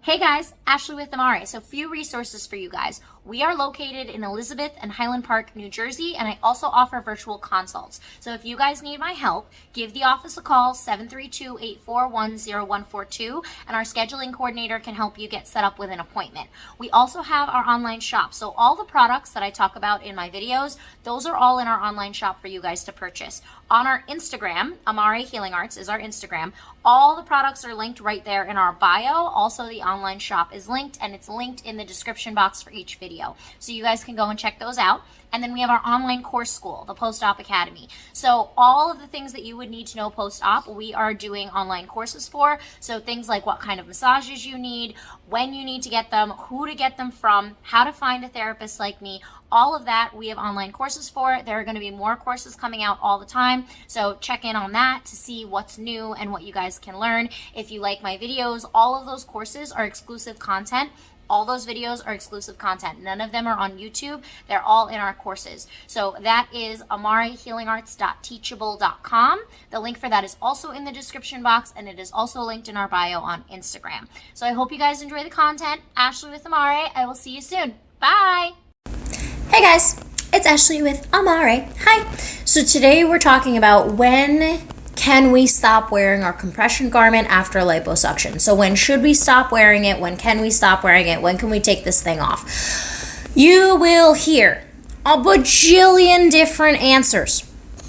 Hey guys, Ashley with Amare. So few resources for you guys. We are located in Elizabeth and Highland Park, New Jersey, and I also offer virtual consults. So if you guys need my help, give the office a call, 732-841-0142, and our scheduling coordinator can help you get set up with an appointment. We also have our online shop. So all the products that I talk about in my videos, those are all in our online shop for you guys to purchase. On our Instagram, Amare Healing Arts is our Instagram. All the products are linked right there in our bio. Also, the online shop is linked, and it's linked in the description box for each video. So you guys can go and check those out. And then we have our online course school, the Post-Op Academy. So all of the things that you would need to know post-op, we are doing online courses for. So things like what kind of massages you need, when you need to get them, who to get them from, how to find a therapist like me, all of that we have online courses for. There are going to be more courses coming out all the time. So check in on that to see what's new and what you guys can learn. If you like my videos, all of those courses are exclusive content. All those videos are exclusive content. None of them are on YouTube. They're all in our courses. So that is amarehealingarts.teachable.com. The link for that is also in the description box, and it is also linked in our bio on Instagram. So I hope you guys enjoy the content. Ashley with Amare. I will see you soon. Bye. Hey guys, it's Ashley with Amare. Hi. So today we're talking about when can we stop wearing our compression garment after liposuction? So when should we stop wearing it? When can we stop wearing it? When can we take this thing off? You will hear a bajillion different answers,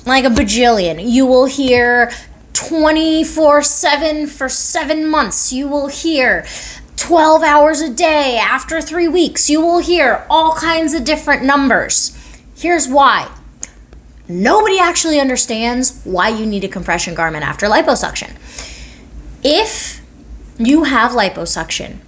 like a bajillion. You will hear 24/7 for 7 months. You will hear 12 hours a day after 3 weeks. You will hear all kinds of different numbers. Here's why. Nobody actually understands why you need a compression garment after liposuction. If you have liposuction,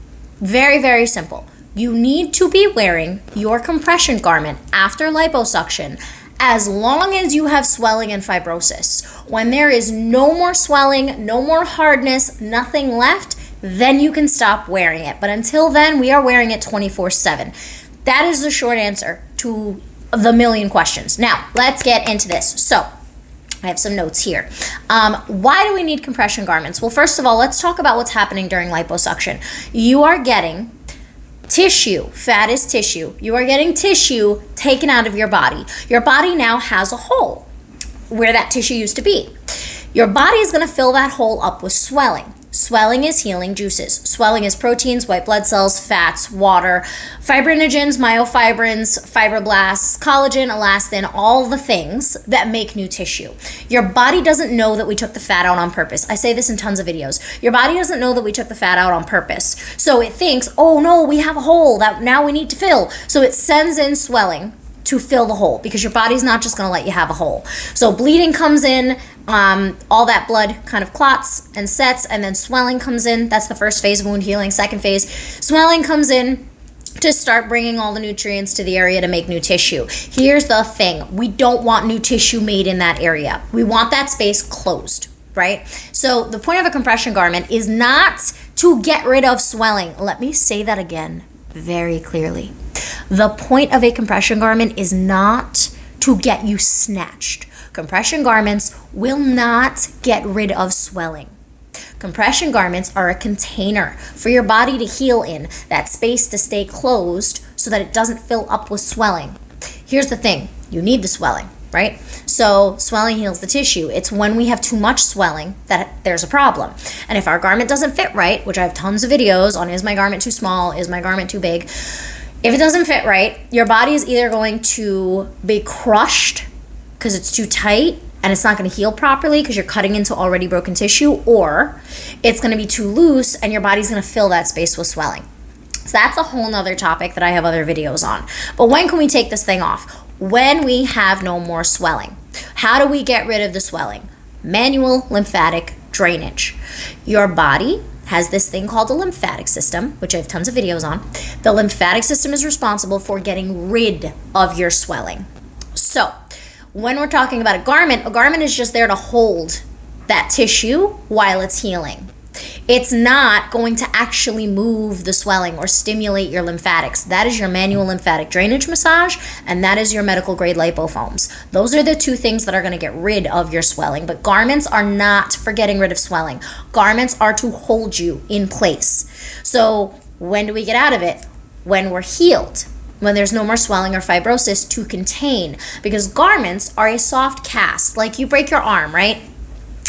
very, very simple. You need to be wearing your compression garment after liposuction as long as you have swelling and fibrosis. When there is no more swelling, no more hardness, nothing left, then you can stop wearing it. But until then, we are wearing it 24/7. That is the short answer to the million questions. Now, let's get into this. So, I have some notes here. Why do we need compression garments? Well, first of all, let's talk about what's happening during liposuction. You are getting tissue. Fat is tissue. You are getting tissue taken out of your body. Your body now has a hole where that tissue used to be. Your body is going to fill that hole up with swelling. Swelling is healing juices. Swelling is proteins, white blood cells, fats, water, fibrinogens, myofibrins, fibroblasts, collagen, elastin, all the things that make new tissue. Your body doesn't know that we took the fat out on purpose. I say this in tons of videos. Your body doesn't know that we took the fat out on purpose. So it thinks, oh no, we have a hole that now we need to fill. So it sends in swelling to fill the hole because your body's not just going to let you have a hole. So bleeding comes in, all that blood kind of clots and sets, and then swelling comes in. That's the first phase of wound healing. Second phase, swelling comes in to start bringing all the nutrients to the area to make new tissue. Here's the thing. We don't want new tissue made in that area. We want that space closed, right? So the point of a compression garment is not to get rid of swelling. Let me say that again very clearly. The point of a compression garment is not to get you snatched. Compression garments will not get rid of swelling. Compression garments are a container for your body to heal in, that space to stay closed so that it doesn't fill up with swelling. Here's the thing, you need the swelling, right? So swelling heals the tissue. It's when we have too much swelling that there's a problem. And if our garment doesn't fit right, which I have tons of videos on, is my garment too small, is my garment too big? If it doesn't fit right, your body is either going to be crushed because it's too tight and it's not going to heal properly because you're cutting into already broken tissue, or it's going to be too loose and your body's going to fill that space with swelling. So that's a whole nother topic that I have other videos on. But when can we take this thing off? When we have no more swelling. How do we get rid of the swelling? Manual lymphatic drainage. Your body has this thing called the lymphatic system, which I have tons of videos on. The lymphatic system is responsible for getting rid of your swelling. So when we're talking about a garment is just there to hold that tissue while it's healing. It's not going to actually move the swelling or stimulate your lymphatics. That is your manual lymphatic drainage massage, and that is your medical grade lipofoams. Those are the two things that are going to get rid of your swelling. But garments are not for getting rid of swelling. Garments are to hold you in place. So when do we get out of it? When we're healed. When there's no more swelling or fibrosis to contain. Because garments are a soft cast. Like you break your arm, right?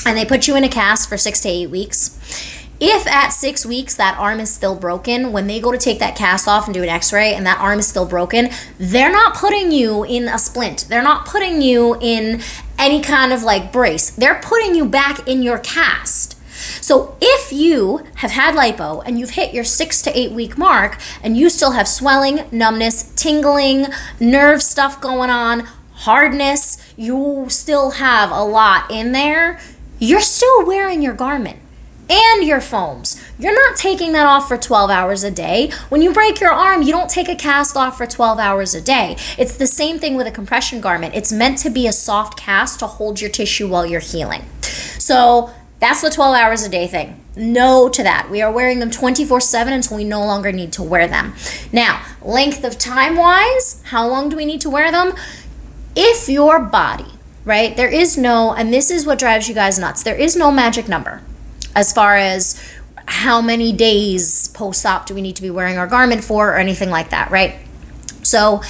And they put you in a cast for 6 to 8 weeks. If at 6 weeks that arm is still broken, when they go to take that cast off and do an x-ray and that arm is still broken, they're not putting you in a splint. They're not putting you in any kind of like brace. They're putting you back in your cast. So if you have had lipo and you've hit your 6 to 8 week mark and you still have swelling, numbness, tingling, nerve stuff going on, hardness, you still have a lot in there, you're still wearing your garment and your foams. You're not taking that off for 12 hours a day. When you break your arm, you don't take a cast off for 12 hours a day. It's the same thing with a compression garment. It's meant to be a soft cast to hold your tissue while you're healing. So that's the 12 hours a day thing. No to that. We are wearing them 24/7 until we no longer need to wear them. Now, length of time wise, how long do we need to wear them? If your body, right, there is no, and this is what drives you guys nuts, there is no magic number as far as how many days post-op do we need to be wearing our garment for or anything like that, right? So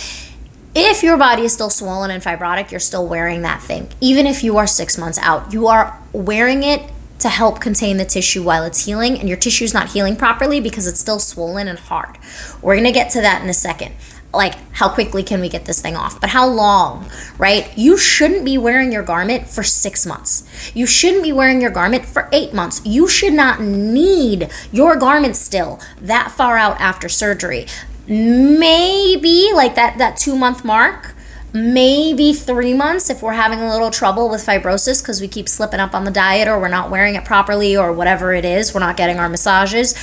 if your body is still swollen and fibrotic, you're still wearing that thing. Even if you are 6 months out, you are wearing it to help contain the tissue while it's healing, and your tissue's not healing properly because it's still swollen and hard. We're gonna get to that in a second. Like, how quickly can we get this thing off? But how long, right? You shouldn't be wearing your garment for 6 months. You shouldn't be wearing your garment for 8 months. You should not need your garment still that far out after surgery. Maybe like that 2 month mark, maybe 3 months if we're having a little trouble with fibrosis because we keep slipping up on the diet or we're not wearing it properly or whatever it is, we're not getting our massages,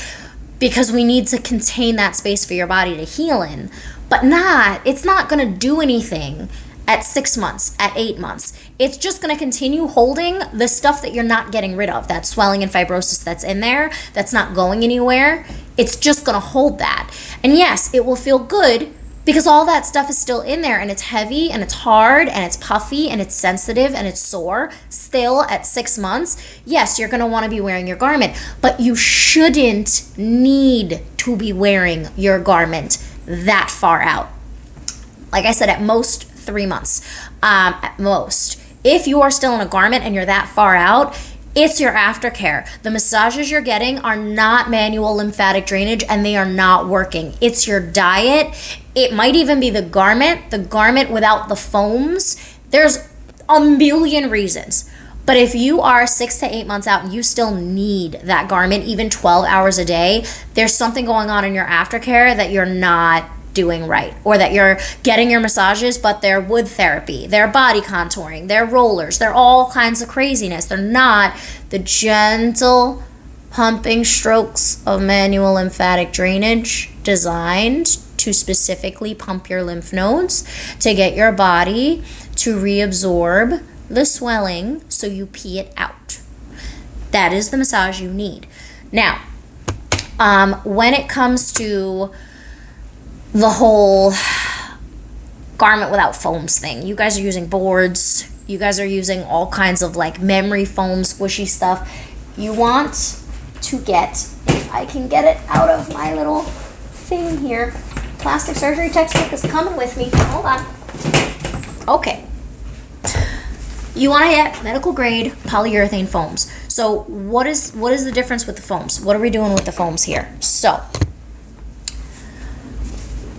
because we need to contain that space for your body to heal in. But it's not going to do anything at 6 months, at 8 months. It's just going to continue holding the stuff that you're not getting rid of, that swelling and fibrosis that's in there, that's not going anywhere. It's just going to hold that. And yes, it will feel good because all that stuff is still in there and it's heavy and it's hard and it's puffy and it's sensitive and it's sore still at 6 months. Yes, you're going to want to be wearing your garment, but you shouldn't need to be wearing your garment that far out. Like I said, at most 3 months, at most. If you are still in a garment and you're that far out, it's your aftercare. The massages you're getting are not manual lymphatic drainage and they are not working. It's your diet. It might even be the garment without the foams. There's a million reasons. But if you are 6 to 8 months out and you still need that garment, even 12 hours a day, there's something going on in your aftercare that you're not doing right, or that you're getting your massages, but they're wood therapy, they're body contouring, they're rollers, they're all kinds of craziness. They're not the gentle pumping strokes of manual lymphatic drainage designed to specifically pump your lymph nodes to get your body to reabsorb the swelling so you pee it out. That is the massage you need. Now, when it comes to the whole garment without foams thing, you guys are using boards, you guys are using all kinds of like memory foam, squishy stuff. You want to get, if I can get it out of my little thing here, plastic surgery textbook is coming with me. Hold on. Okay. You want to get medical grade polyurethane foams. So what is the difference with the foams? What are we doing with the foams here? So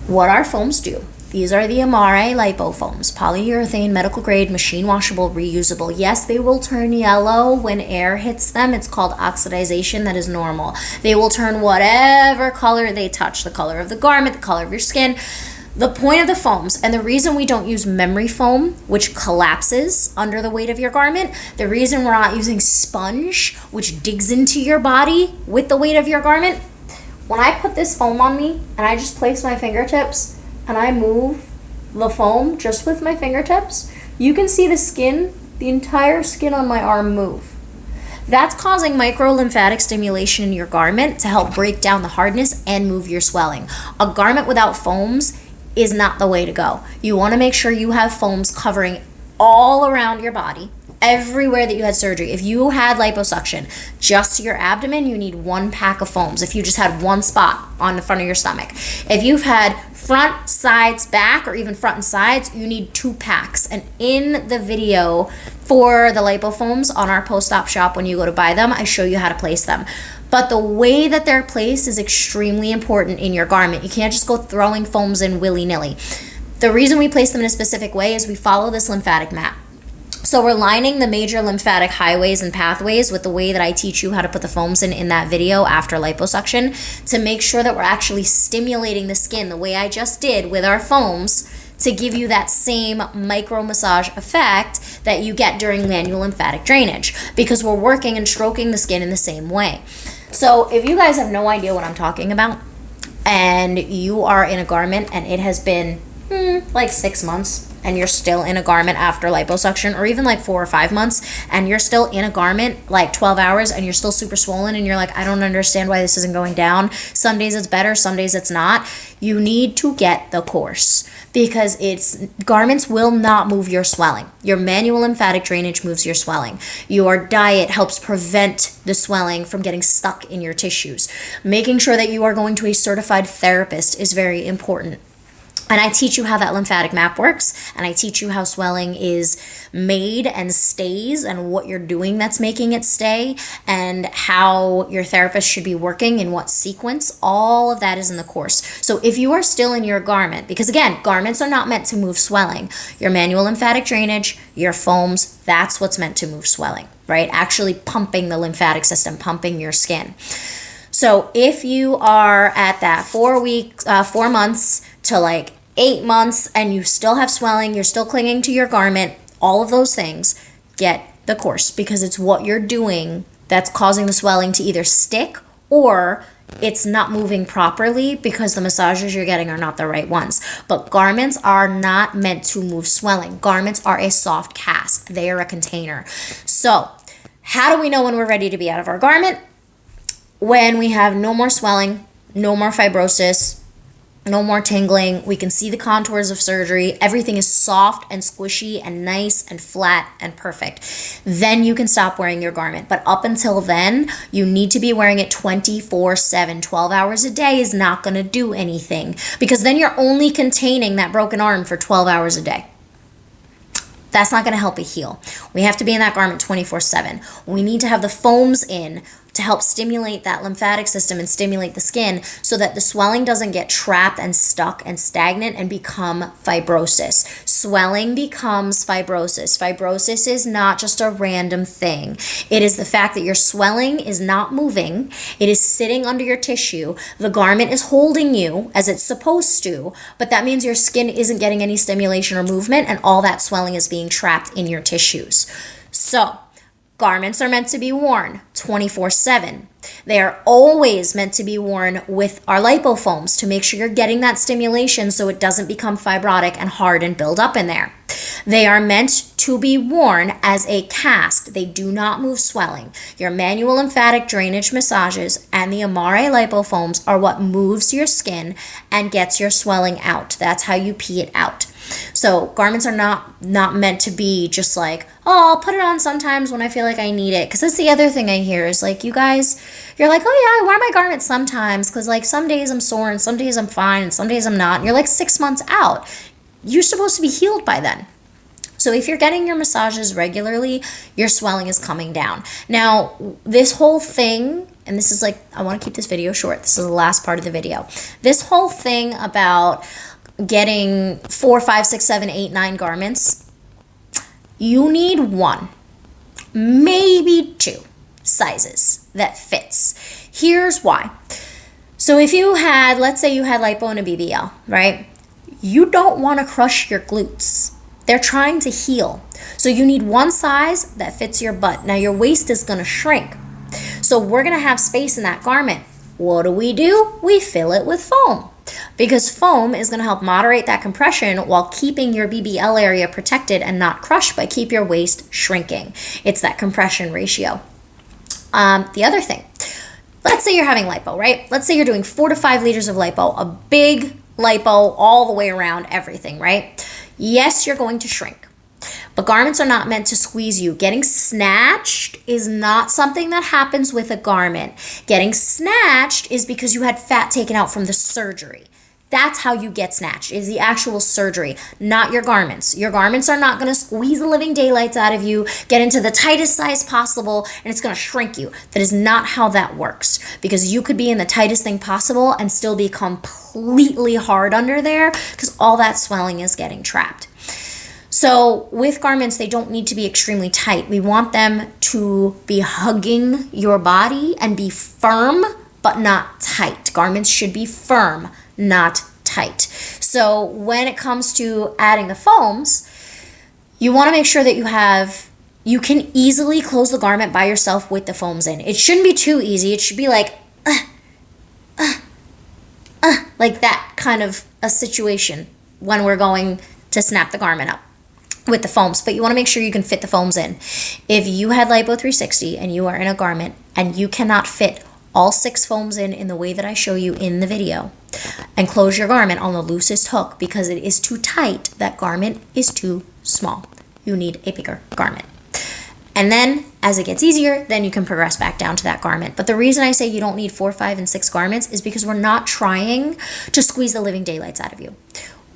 what our foams do, these are the Amare lipo foams, polyurethane, medical grade, machine washable, reusable. Yes, they will turn yellow when air hits them. It's called oxidization. That is normal. They will turn whatever color they touch, the color of the garment, the color of your skin. The point of the foams, and the reason we don't use memory foam, which collapses under the weight of your garment, the reason we're not using sponge, which digs into your body with the weight of your garment, when I put this foam on me and I just place my fingertips and I move the foam just with my fingertips, you can see the skin, the entire skin on my arm move. That's causing micro lymphatic stimulation in your garment to help break down the hardness and move your swelling. A garment without foams is not the way to go. You want to make sure you have foams covering all around your body, everywhere that you had surgery. If you had liposuction just to your abdomen, you need 1 pack of foams. If you just had one spot on the front of your stomach. If you've had front, sides, back, or even front and sides, you need 2 packs. And in the video for the lipofoams on our post-op shop, when you go to buy them, I show you how to place them. But the way that they're placed is extremely important in your garment. You can't just go throwing foams in willy-nilly. The reason we place them in a specific way is we follow this lymphatic map. So we're lining the major lymphatic highways and pathways with the way that I teach you how to put the foams in that video after liposuction, to make sure that we're actually stimulating the skin the way I just did with our foams, to give you that same micro massage effect that you get during manual lymphatic drainage, because we're working and stroking the skin in the same way. So if you guys have no idea what I'm talking about, and you are in a garment and it has been like 6 months, and you're still in a garment after liposuction, or even like 4 or 5 months, and you're still in a garment like 12 hours and you're still super swollen, and you're like, I don't understand why this isn't going down. Some days it's better, some days it's not. You need to get the course, because garments will not move your swelling. Your manual lymphatic drainage moves your swelling. Your diet helps prevent the swelling from getting stuck in your tissues. Making sure that you are going to a certified therapist is very important. And I teach you how that lymphatic map works, and I teach you how swelling is made and stays, and what you're doing that's making it stay, and how your therapist should be working in what sequence. All of that is in the course. So if you are still in your garment, because again, garments are not meant to move swelling. Your manual lymphatic drainage, your foams, that's what's meant to move swelling, right? Actually pumping the lymphatic system, pumping your skin. So if you are at that 4 months to like 8 months and you still have swelling, you're still clinging to your garment, all of those things, get the course, because it's what you're doing that's causing the swelling to either stick, or it's not moving properly because the massages you're getting are not the right ones. But garments are not meant to move swelling. Garments are a soft cast. They are a container. So how do we know when we're ready to be out of our garment? When we have no more swelling, no more fibrosis, no more tingling. We can see the contours of surgery. Everything is soft and squishy and nice and flat and perfect. Then you can stop wearing your garment. But up until then, you need to be wearing it 24/7. 12 hours a day is not going to do anything, because then you're only containing that broken arm for 12 hours a day. That's not going to help it heal. We have to be in that garment 24/7. We need to have the foams in to help stimulate that lymphatic system and stimulate the skin, so that the swelling doesn't get trapped and stuck and stagnant and become fibrosis. Swelling becomes fibrosis. Fibrosis is not just a random thing. It is the fact that your swelling is not moving. It is sitting under your tissue. The garment is holding you as it's supposed to, but that means your skin isn't getting any stimulation or movement, and all that swelling is being trapped in your tissues. So, garments are meant to be worn 24/7. They are always meant to be worn with our lipofoams to make sure you're getting that stimulation so it doesn't become fibrotic and hard and build up in there. They are meant to be worn as a cast. They do not move swelling. Your manual lymphatic drainage massages and the Amare lipofoams are what moves your skin and gets your swelling out. That's how you pee it out. So garments are not meant to be just like, oh, I'll put it on sometimes when I feel like I need it. Because that's the other thing I hear is like, you guys, you're like, oh yeah, I wear my garment sometimes because like some days I'm sore and some days I'm fine and some days I'm not. And you're like 6 months out. You're supposed to be healed by then. So if you're getting your massages regularly, your swelling is coming down. Now, this whole thing, and this is like, I want to keep this video short. This is the last part of the video. This whole thing about getting 4, 5, 6, 7, 8, 9 garments, you need 1, maybe 2 sizes that fits. Here's why. So if you had, let's say you had lipo and a BBL, right? You don't want to crush your glutes. They're trying to heal. So you need 1 size that fits your butt. Now your waist is going to shrink. So we're going to have space in that garment. What do? We fill it with foam. Because foam is going to help moderate that compression while keeping your BBL area protected and not crushed, but keep your waist shrinking. It's that compression ratio. The other thing, let's say you're having lipo, right? Let's say you're doing 4 to 5 liters of lipo, a big lipo all the way around everything, right? Yes, you're going to shrink, but garments are not meant to squeeze you. Getting snatched is not something that happens with a garment. Getting snatched is because you had fat taken out from the surgery. That's how you get snatched, is the actual surgery, not your garments. Your garments are not going to squeeze the living daylights out of you, get into the tightest size possible, and it's going to shrink you. That is not how that works, because you could be in the tightest thing possible and still be completely hard under there because all that swelling is getting trapped. So with garments, they don't need to be extremely tight. We want them to be hugging your body and be firm, but not tight. Garments should be firm, not tight. So when it comes to adding the foams, you want to make sure that you can easily close the garment by yourself with the foams in. It shouldn't be too easy. It should be like that kind of a situation when we're going to snap the garment up with the foams, but you want to make sure you can fit the foams in. If you had Lipo 360 and you are in a garment and you cannot fit all 6 foams in the way that I show you in the video, and close your garment on the loosest hook because it is too tight, that garment is too small. You need a bigger garment. And then as it gets easier, then you can progress back down to that garment. But the reason I say you don't need 4, 5, and 6 garments is because we're not trying to squeeze the living daylights out of you.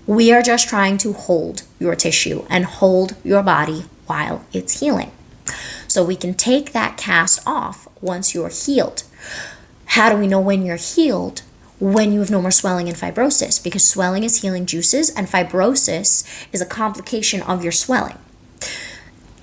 We are just trying to hold your tissue and hold your body while it's healing. So we can take that cast off once you're healed. How do we know when you're healed? When you have no more swelling and fibrosis, because swelling is healing juices and fibrosis is a complication of your swelling.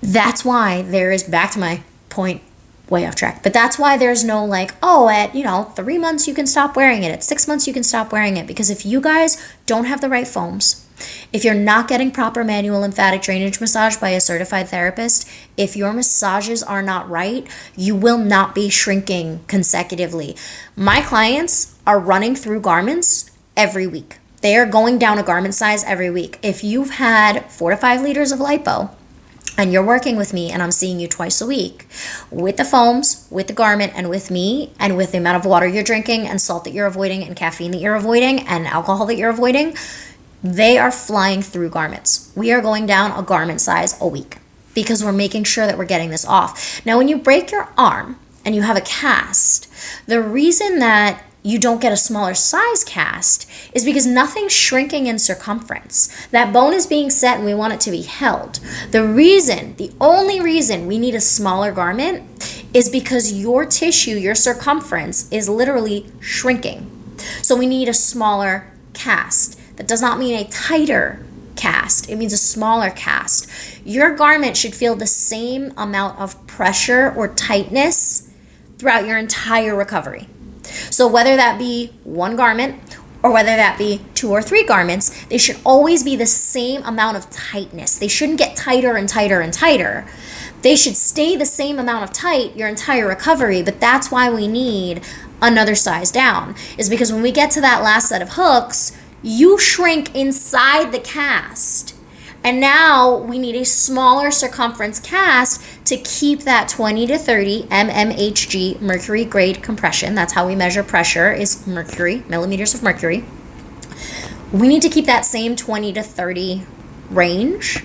That's why there is, back to my point, way off track, but that's why there's no like, oh, at 3 months you can stop wearing it, at 6 months you can stop wearing it, because if you guys don't have the right foams, if you're not getting proper manual lymphatic drainage massage by a certified therapist, if your massages are not right, you will not be shrinking consecutively. My clients are running through garments every week. They are going down a garment size every week. If you've had 4 to 5 liters of lipo and you're working with me and I'm seeing you twice a week with the foams, with the garment, and with me, and with the amount of water you're drinking and salt that you're avoiding and caffeine that you're avoiding and alcohol that you're avoiding, they are flying through garments. We are going down a garment size a week because we're making sure that we're getting this off. Now, when you break your arm and you have a cast, the reason that you don't get a smaller size cast is because nothing's shrinking in circumference. That bone is being set and we want it to be held. The only reason we need a smaller garment is because your tissue, your circumference is literally shrinking. So we need a smaller cast. That does not mean a tighter cast. It means a smaller cast. Your garment should feel the same amount of pressure or tightness throughout your entire recovery. So whether that be 1 garment or whether that be 2 or 3 garments, they should always be the same amount of tightness. They shouldn't get tighter and tighter and tighter. They should stay the same amount of tight your entire recovery, but that's why we need another size down, is because when we get to that last set of hooks, you shrink inside the cast. And now we need a smaller circumference cast to keep that 20 to 30 mmHg mercury grade compression. That's how we measure pressure, is mercury, millimeters of mercury. We need to keep that same 20 to 30 range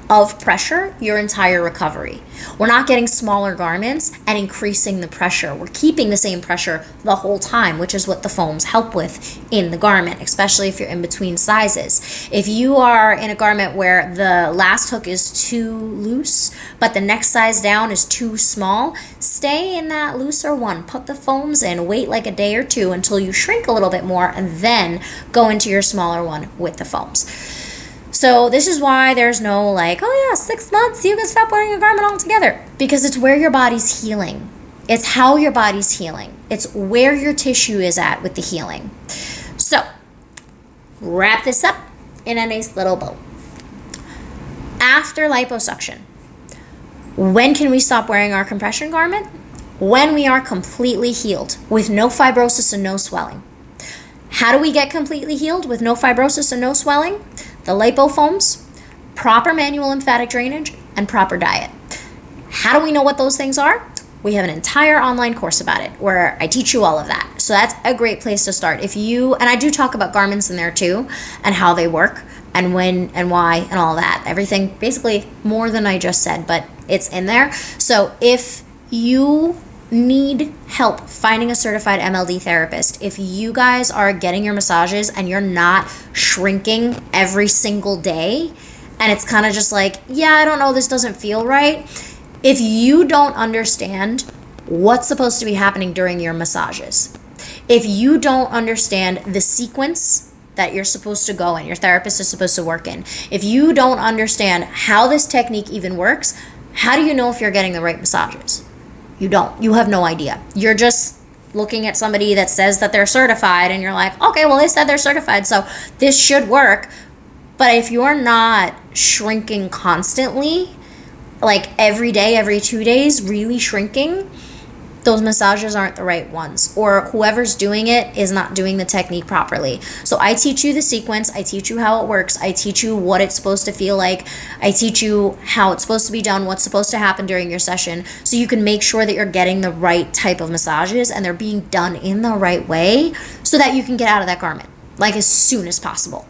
of pressure your entire recovery. We're not getting smaller garments and increasing the pressure. We're keeping the same pressure the whole time, which is what the foams help with in the garment, especially if you're in between sizes. If you are in a garment where the last hook is too loose, but the next size down is too small, stay in that looser one. Put the foams in, wait like a day or 2 until you shrink a little bit more, and then go into your smaller one with the foams. So this is why there's no like, oh yeah, 6 months, you can stop wearing a garment altogether. Because it's where your body's healing. It's how your body's healing. It's where your tissue is at with the healing. So, wrap this up in a nice little bow. After liposuction, when can we stop wearing our compression garment? When we are completely healed with no fibrosis and no swelling. How do we get completely healed with no fibrosis and no swelling? The lipofoams, proper manual lymphatic drainage, and proper diet. How do we know what those things are? we have an entire online course about it where I teach you all of that. So that's a great place to start. And I do talk about garments in there too, and how they work, and when and why, and all that. Everything, basically more than I just said, but it's in there. So if you need help finding a certified MLD therapist, if you guys are getting your massages and you're not shrinking every single day, and it's kind of just like, yeah, I don't know, this doesn't feel right. If you don't understand what's supposed to be happening during your massages, if you don't understand the sequence that you're supposed to go in, your therapist is supposed to work in, if you don't understand how this technique even works, how do you know if you're getting the right massages? You don't. You have no idea. You're just looking at somebody that says that they're certified, and you're like, okay, well, they said they're certified, so this should work. But if you're not shrinking constantly, like every day, every 2 days, really shrinking, those massages aren't the right ones, or whoever's doing it is not doing the technique properly. So I teach you the sequence, I teach you how it works, I teach you what it's supposed to feel like, I teach you how it's supposed to be done, what's supposed to happen during your session, so you can make sure that you're getting the right type of massages and they're being done in the right way so that you can get out of that garment, like as soon as possible.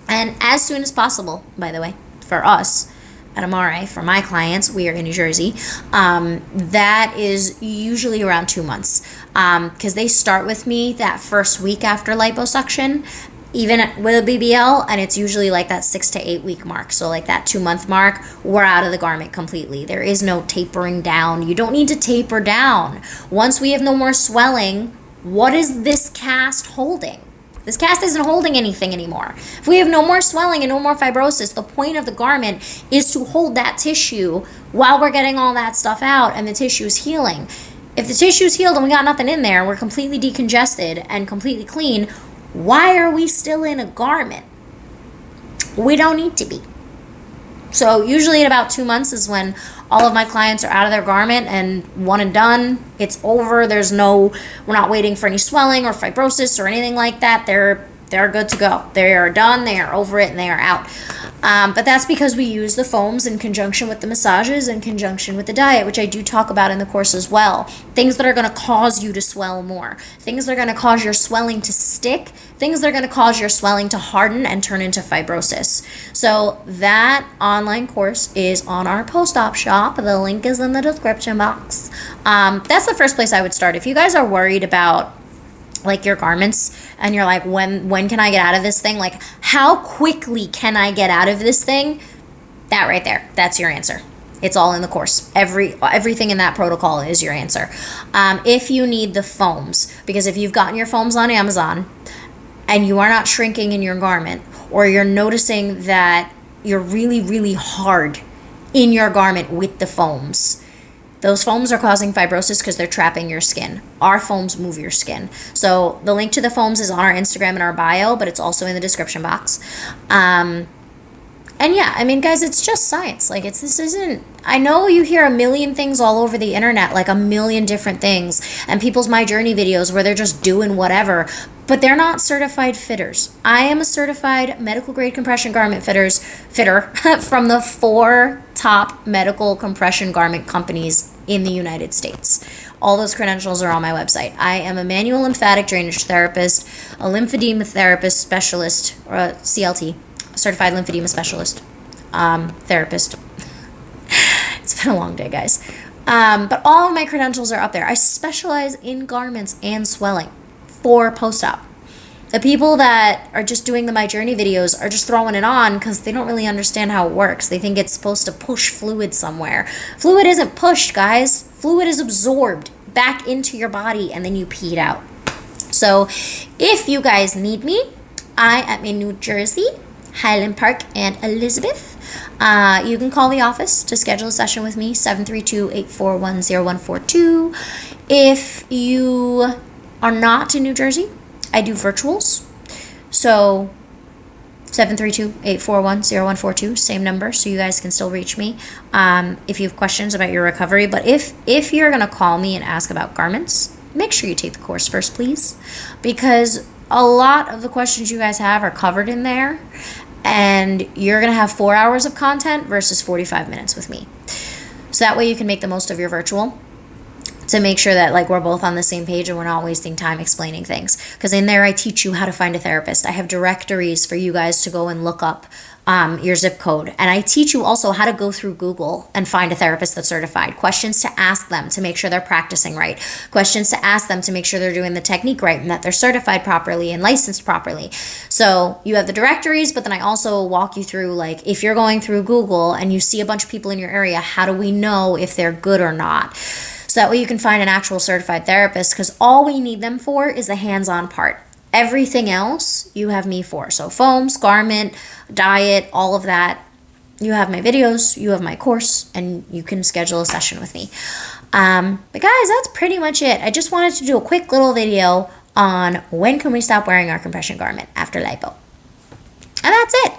And as soon as possible, by the way, for us at Amare, for my clients, we are in New Jersey, that is usually around 2 months, because they start with me that first week after liposuction, even with a BBL, and it's usually like that 6 to 8 week mark. So like that 2 month mark, we're out of the garment completely. There is no tapering down. You don't need to taper down. Once we have no more swelling, what is this cast holding? This cast isn't holding anything anymore. If we have no more swelling and no more fibrosis, the point of the garment is to hold that tissue while we're getting all that stuff out and the tissue is healing. If the tissue is healed and we got nothing in there, we're completely decongested and completely clean, why are we still in a garment? We don't need to be. So usually at about 2 months is when all of my clients are out of their garment and one and done. It's over. We're not waiting for any swelling or fibrosis or anything like that. They're good to go. They are done. They are over it and they are out. But that's because we use the foams in conjunction with the massages, in conjunction with the diet, which I do talk about in the course as well. Things that are going to cause you to swell more. Things that are going to cause your swelling to stick. Things that are going to cause your swelling to harden and turn into fibrosis. So that online course is on our post-op shop. The link is in the description box. That's the first place I would start. If you guys are worried about like your garments and you're like, when can I get out of this thing? Like, how quickly can I get out of this thing? That right there, that's your answer. It's all in the course. Everything in that protocol is your answer. If you need the foams, because if you've gotten your foams on Amazon and you are not shrinking in your garment, or you're noticing that you're really, really hard in your garment with the foams, those foams are causing fibrosis because they're trapping your skin. Our foams move your skin. So the link to the foams is on our Instagram and our bio, but it's also in the description box. And yeah, I mean, guys, it's just science. Like, I know you hear a million things all over the internet, like a million different things, and people's My Journey videos where they're just doing whatever, but they're not certified fitters. I am a certified medical grade compression garment fitter from the 4 top medical compression garment companies in the United States. All those credentials are on my website. I am a manual lymphatic drainage therapist, a lymphedema therapist specialist, or a CLT, certified lymphedema specialist, therapist. It's been a long day, guys. But all of my credentials are up there. I specialize in garments and swelling for post-op. The people that are just doing the My Journey videos are just throwing it on because they don't really understand how it works. They think it's supposed to push fluid somewhere. Fluid isn't pushed, guys. Fluid is absorbed back into your body and then you pee it out. So if you guys need me, I am in New Jersey, Highland Park and Elizabeth. You can call the office to schedule a session with me, 732-841-0142. If you are not in New Jersey, I do virtuals. So 732-841-0142, same number, so you guys can still reach me if you have questions about your recovery. But if you're going to call me and ask about garments, make sure you take the course first, please, because a lot of the questions you guys have are covered in there, and you're going to have 4 hours of content versus 45 minutes with me. So that way you can make the most of your virtual. to make sure that like we're both on the same page and we're not wasting time explaining things. Because in there I teach you how to find a therapist. I have directories for you guys to go and look up your zip code. And I teach you also how to go through Google and find a therapist that's certified. Questions to ask them to make sure they're practicing right. Questions to ask them to make sure they're doing the technique right and that they're certified properly and licensed properly. So you have the directories, but then I also walk you through, like, if you're going through Google and you see a bunch of people in your area, how do we know if they're good or not? So that way you can find an actual certified therapist, because all we need them for is the hands-on part. Everything else you have me for. So foams, garment, diet, all of that. You have my videos, you have my course, and you can schedule a session with me. But guys, that's pretty much it. I just wanted to do a quick little video on when can we stop wearing our compression garment after lipo. And that's it.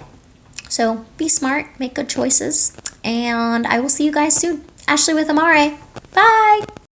So be smart, make good choices, and I will see you guys soon. Ashley with Amare. Bye.